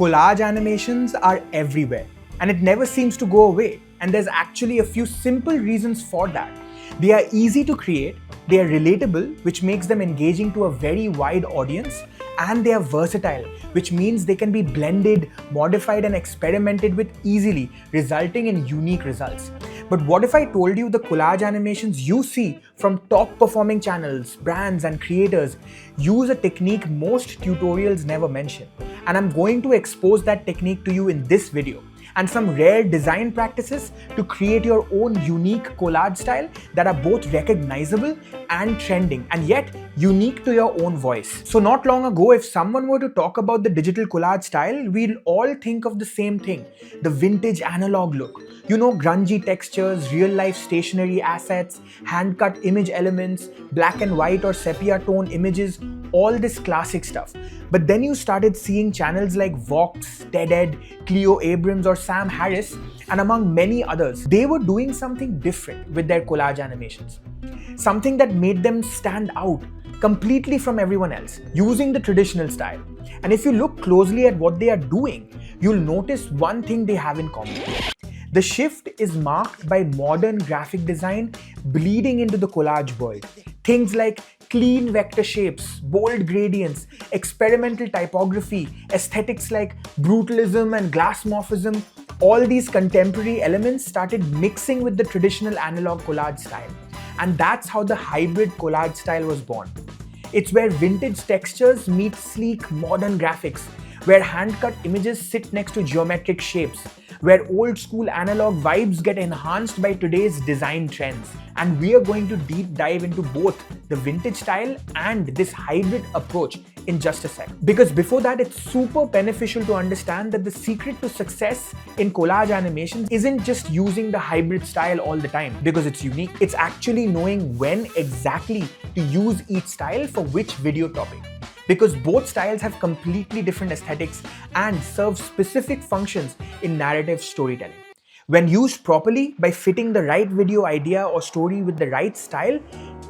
Collage animations are everywhere and it never seems to go away. And there's actually a few simple reasons for that. They are easy to create, they are relatable, which makes them engaging to a very wide audience, and they are versatile, which means they can be blended, modified, and experimented with easily, resulting in unique results. But what if I told you the collage animations you see from top performing channels, brands, and creators use a technique most tutorials never mention? And I'm going to expose that technique to you in this video, and some rare design practices to create your own unique collage style that are both recognizable and trending, and yet unique to your own voice. So not long ago, if someone were to talk about the digital collage style, we'll all think of the same thing: the vintage analog look. You know, grungy textures, real-life stationary assets, hand-cut image elements, black and white or sepia tone images, all this classic stuff. But then you started seeing channels like VOX, TED, Cleo Abrams, or Sam Harris, and among many others. They were doing something different with their collage animations. Something that made them stand out completely from everyone else, using the traditional style. And if you look closely at what they are doing, you'll notice one thing they have in common. The shift is marked by modern graphic design bleeding into the collage world. Things like clean vector shapes, bold gradients, experimental typography, aesthetics like brutalism and glassmorphism, all these contemporary elements started mixing with the traditional analog collage style. And that's how the hybrid collage style was born. It's where vintage textures meet sleek modern graphics, where hand-cut images sit next to geometric shapes, where old-school analog vibes get enhanced by today's design trends. And we are going to deep dive into both the vintage style and this hybrid approach in just a sec. Because before that, it's super beneficial to understand that the secret to success in collage animations isn't just using the hybrid style all the time because it's unique. It's actually knowing when exactly to use each style for which video topic. Because both styles have completely different aesthetics and serve specific functions in narrative storytelling. When used properly by fitting the right video idea or story with the right style,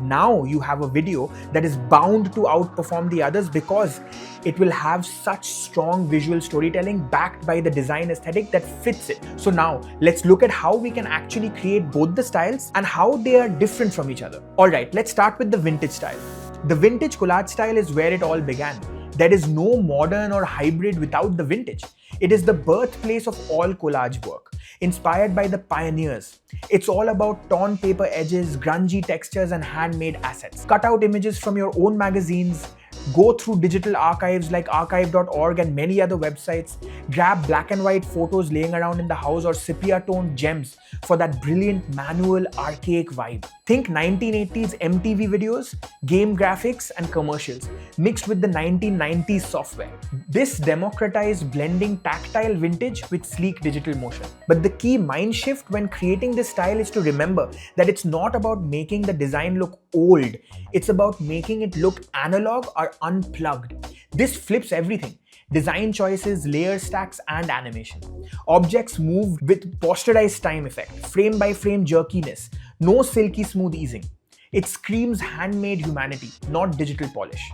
now you have a video that is bound to outperform the others because it will have such strong visual storytelling backed by the design aesthetic that fits it. So now let's look at how we can actually create both the styles and how they are different from each other. Alright, let's start with the vintage style. The vintage collage style is where it all began. There is no modern or hybrid without the vintage. It is the birthplace of all collage work, inspired by the pioneers. It's all about torn paper edges, grungy textures, and handmade assets. Cut out images from your own magazines, go through digital archives like archive.org and many other websites, grab black and white photos laying around in the house or sepia toned gems for that brilliant manual archaic vibe. Think 1980s MTV videos, game graphics, and commercials mixed with the 1990s software. This democratized blending tactile vintage with sleek digital motion. But the key mind shift when creating this style is to remember that it's not about making the design look old, it's about making it look analog or unplugged. This flips everything: design choices, layer stacks, and animation. Objects move with posterized time effect, frame by frame jerkiness, no silky smooth easing. It screams handmade humanity, not digital polish.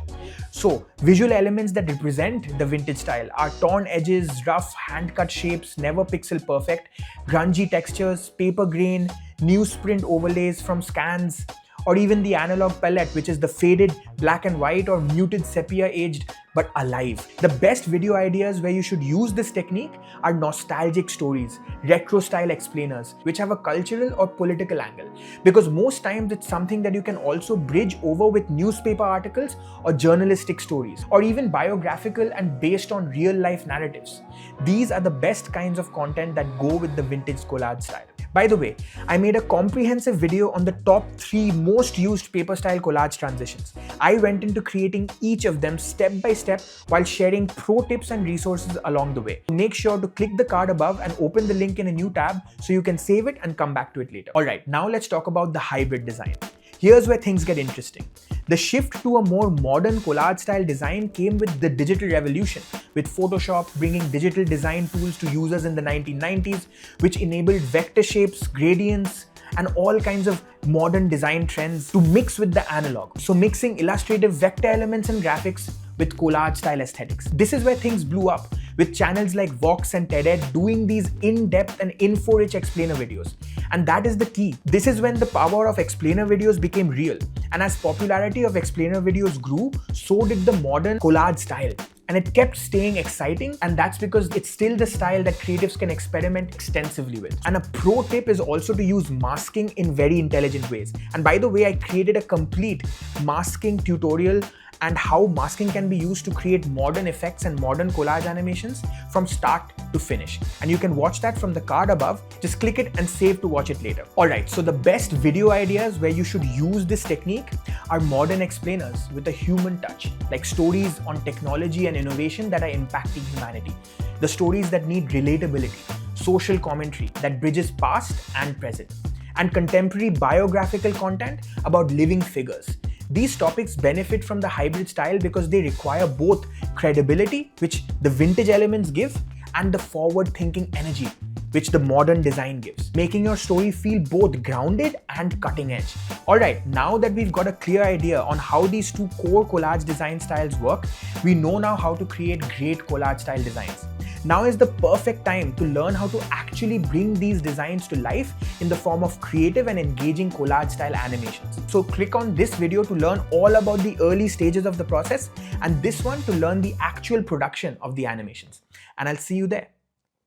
So, visual elements that represent the vintage style are torn edges, rough hand-cut shapes, never pixel perfect, grungy textures, paper grain, newsprint overlays from scans, or even the analog palette, which is the faded black and white or muted sepia aged but alive. The best video ideas where you should use this technique are nostalgic stories, retro style explainers, which have a cultural or political angle. Because most times it's something that you can also bridge over with newspaper articles or journalistic stories, or even biographical and based on real life narratives. These are the best kinds of content that go with the vintage collage style. By the way, I made a comprehensive video on the top 3 most used paper style collage transitions. I went into creating each of them step by step while sharing pro tips and resources along the way. Make sure to click the card above and open the link in a new tab so you can save it and come back to it later. Alright, now let's talk about the hybrid design. Here's where things get interesting. The shift to a more modern collage style design came with the digital revolution, with Photoshop bringing digital design tools to users in the 1990s, which enabled vector shapes, gradients, and all kinds of modern design trends to mix with the analog. So mixing illustrative vector elements and graphics with collage style aesthetics. This is where things blew up, with channels like VOX and TED doing these in-depth and info-rich explainer videos. And that is the key. This is when the power of explainer videos became real. And as popularity of explainer videos grew, so did the modern collage style. And it kept staying exciting, and that's because it's still the style that creatives can experiment extensively with. And a pro tip is also to use masking in very intelligent ways. And by the way, I created a complete masking tutorial and how masking can be used to create modern effects and modern collage animations from start to finish. And you can watch that from the card above. Just click it and save to watch it later. Alright, so the best video ideas where you should use this technique are modern explainers with a human touch, like stories on technology and innovation that are impacting humanity. The stories that need relatability, social commentary that bridges past and present, and contemporary biographical content about living figures. These topics benefit from the hybrid style because they require both credibility, which the vintage elements give, and the forward-thinking energy, which the modern design gives, making your story feel both grounded and cutting edge. Alright, now that we've got a clear idea on how these two core collage design styles work, we know now how to create great collage style designs. Now is the perfect time to learn how to actually bring these designs to life in the form of creative and engaging collage style animations. So click on this video to learn all about the early stages of the process, and this one to learn the actual production of the animations. And I'll see you there.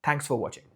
Thanks for watching.